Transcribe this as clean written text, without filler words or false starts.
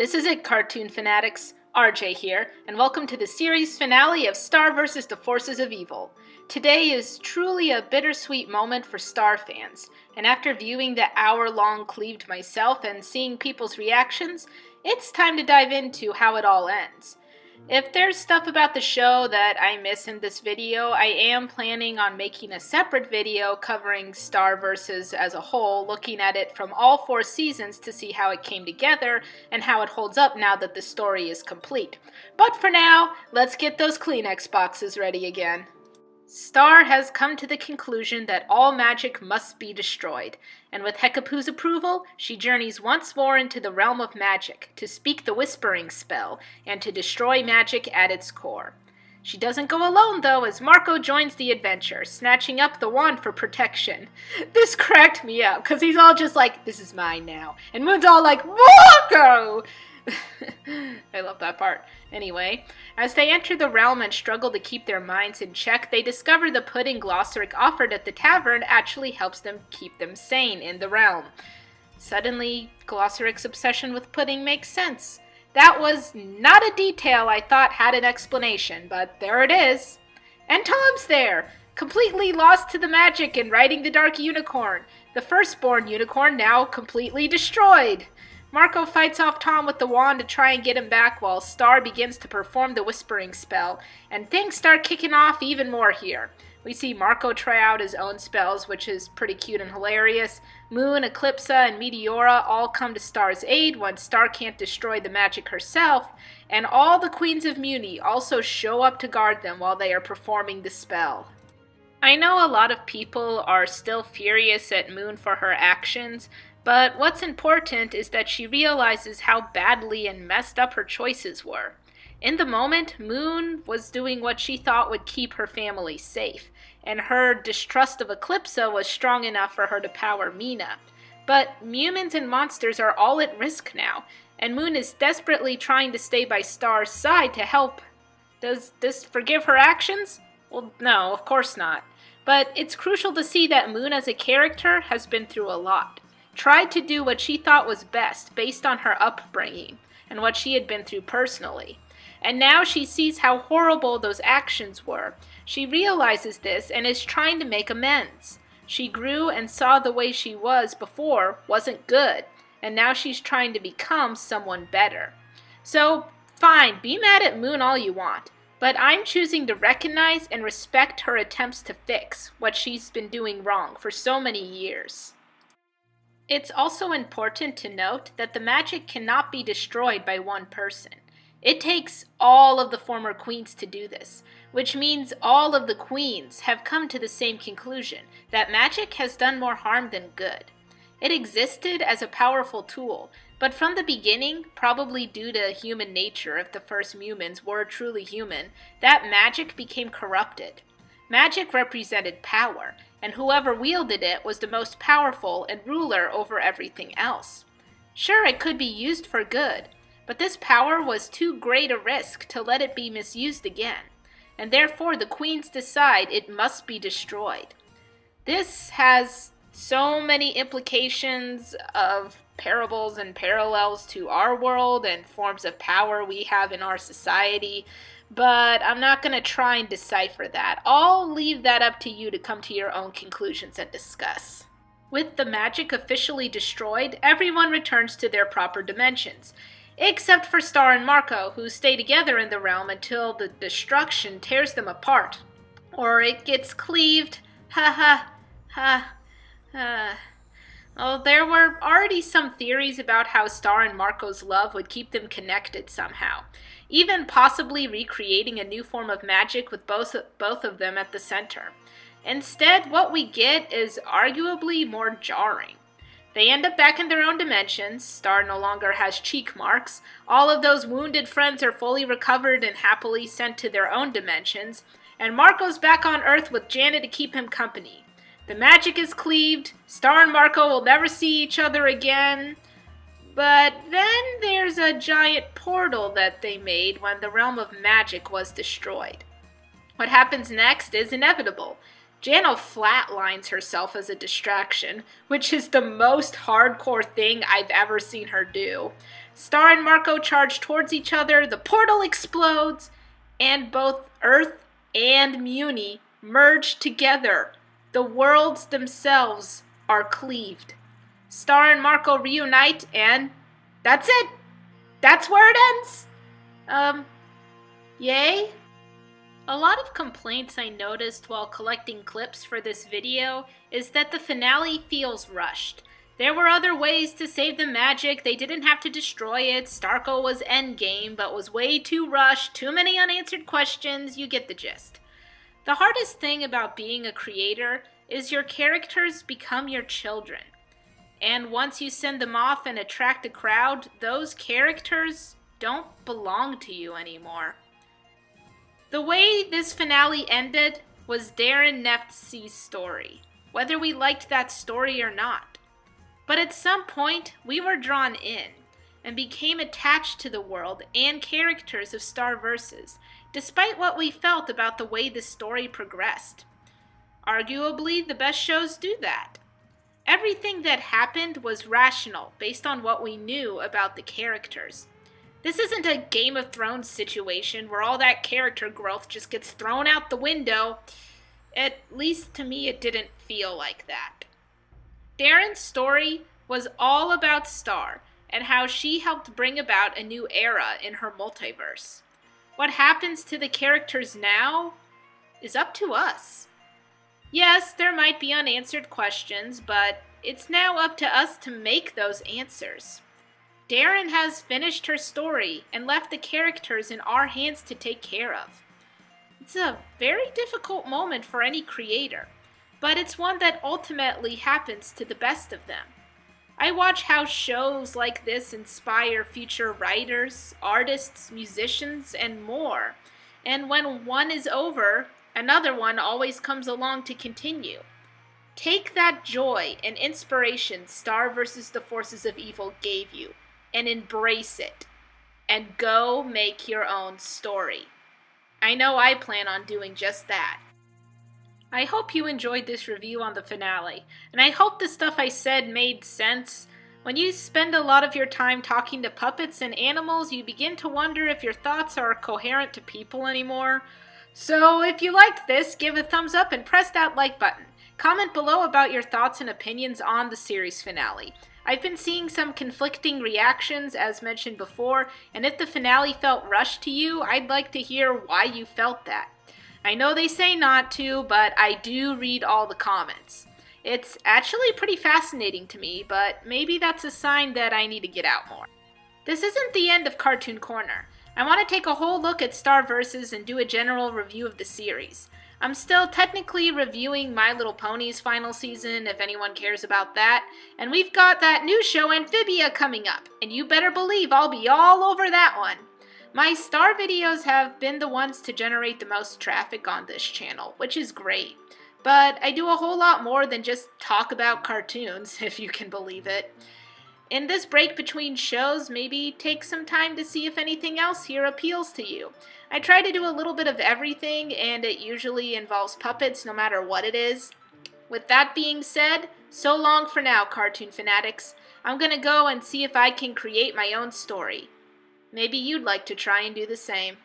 This is it, cartoon fanatics. RJ here, and welcome to the series finale of Star vs. the Forces of Evil. Today is truly a bittersweet moment for Star fans, and after viewing the hour-long cleaved myself and seeing people's reactions, it's time to dive into how it all ends. If there's stuff about the show that I miss in this video, I am planning on making a separate video covering Star vs. as a whole, looking at it from all 4 seasons to see how it came together and how it holds up now that the story is complete. But for now, let's get those Kleenex boxes ready again. Star has come to the conclusion that all magic must be destroyed, and with Hekapu's approval, she journeys once more into the realm of magic to speak the Whispering Spell and to destroy magic at its core. She doesn't go alone though, as Marco joins the adventure, snatching up the wand for protection. This cracked me up, because he's all just like, this is mine now, and Moon's all like, Marco! I love that part. Anyway, as they enter the realm and struggle to keep their minds in check, they discover the pudding Glossaryck offered at the tavern actually helps them keep them sane in the realm. Suddenly, Glossaryck's obsession with pudding makes sense. That was not a detail I thought had an explanation, but there it is. And Tom's there, completely lost to the magic and riding the Dark Unicorn, the firstborn unicorn now completely destroyed. Marco fights off Tom with the wand to try and get him back while Star begins to perform the Whispering Spell, and things start kicking off even more here. We see Marco try out his own spells, which is pretty cute and hilarious. Moon, Eclipsa, and Meteora all come to Star's aid when Star can't destroy the magic herself, and all the Queens of Muni also show up to guard them while they are performing the spell. I know a lot of people are still furious at Moon for her actions, but what's important is that she realizes how badly and messed up her choices were. In the moment, Moon was doing what she thought would keep her family safe, and her distrust of Eclipsa was strong enough for her to power Mina. But humans and monsters are all at risk now, and Moon is desperately trying to stay by Star's side to help. Does this forgive her actions? Well, no, of course not. But it's crucial to see that Moon as a character has been through a lot. Tried to do what she thought was best based on her upbringing and what she had been through personally. And now she sees how horrible those actions were. She realizes this and is trying to make amends. She grew and saw the way she was before wasn't good, and now she's trying to become someone better. So, fine, be mad at Moon all you want, but I'm choosing to recognize and respect her attempts to fix what she's been doing wrong for so many years. It's also important to note that the magic cannot be destroyed by one person. It takes all of the former queens to do this, which means all of the queens have come to the same conclusion, that magic has done more harm than good. It existed as a powerful tool, but from the beginning, probably due to human nature if the first humans were truly human, that magic became corrupted. Magic represented power, and whoever wielded it was the most powerful and ruler over everything else. Sure, it could be used for good, but this power was too great a risk to let it be misused again, and therefore the queens decide it must be destroyed. This has so many implications of parables and parallels to our world and forms of power we have in our society, but I'm not going to try and decipher that. I'll leave that up to you to come to your own conclusions and discuss. With the magic officially destroyed, everyone returns to their proper dimensions, except for Star and Marco, who stay together in the realm until the destruction tears them apart. Or it gets cleaved. Ha ha ha ha. Well, there were already some theories about how Star and Marco's love would keep them connected somehow, even possibly recreating a new form of magic with both of them at the center. Instead, what we get is arguably more jarring. They end up back in their own dimensions. Star no longer has cheek marks. All of those wounded friends are fully recovered and happily sent to their own dimensions. And Marco's back on Earth with Janet to keep him company. The magic is cleaved. Star and Marco will never see each other again. But then there's a giant portal that they made when the realm of magic was destroyed. What happens next is inevitable. Jano flatlines herself as a distraction, which is the most hardcore thing I've ever seen her do. Star and Marco charge towards each other, the portal explodes, and both Earth and Muni merge together. The worlds themselves are cleaved. Star and Marco reunite, and that's it. That's where it ends. Yay? A lot of complaints I noticed while collecting clips for this video is that the finale feels rushed. There were other ways to save the magic, they didn't have to destroy it, Starco was endgame, but was way too rushed, too many unanswered questions, you get the gist. The hardest thing about being a creator is your characters become your children. And once you send them off and attract a crowd, those characters don't belong to you anymore. The way this finale ended was Darren Neftsi's story, whether we liked that story or not. But at some point, we were drawn in and became attached to the world and characters of Star Versus, despite what we felt about the way the story progressed. Arguably, the best shows do that. Everything that happened was rational, based on what we knew about the characters. This isn't a Game of Thrones situation where all that character growth just gets thrown out the window. At least to me, it didn't feel like that. Darren's story was all about Star and how she helped bring about a new era in her multiverse. What happens to the characters now is up to us. Yes, there might be unanswered questions, but it's now up to us to make those answers. Darren has finished her story and left the characters in our hands to take care of. It's a very difficult moment for any creator, but it's one that ultimately happens to the best of them. I watch how shows like this inspire future writers, artists, musicians, and more, and when one is over, another one always comes along to continue. Take that joy and inspiration Star vs. the Forces of Evil gave you, and embrace it, and go make your own story. I know I plan on doing just that. I hope you enjoyed this review on the finale, and I hope the stuff I said made sense. When you spend a lot of your time talking to puppets and animals, you begin to wonder if your thoughts are coherent to people anymore. So if you liked this, give a thumbs up and press that like button. Comment below about your thoughts and opinions on the series finale. I've been seeing some conflicting reactions, as mentioned before, and if the finale felt rushed to you, I'd like to hear why you felt that. I know they say not to, but I do read all the comments. It's actually pretty fascinating to me, but maybe that's a sign that I need to get out more. This isn't the end of Cartoon Corner. I want to take a whole look at Star Versus and do a general review of the series. I'm still technically reviewing My Little Pony's final season, if anyone cares about that, and we've got that new show Amphibia coming up, and you better believe I'll be all over that one. My Star videos have been the ones to generate the most traffic on this channel, which is great. But I do a whole lot more than just talk about cartoons, if you can believe it. In this break between shows, maybe take some time to see if anything else here appeals to you. I try to do a little bit of everything, and it usually involves puppets no matter what it is. With that being said, so long for now, cartoon fanatics. I'm gonna go and see if I can create my own story. Maybe you'd like to try and do the same.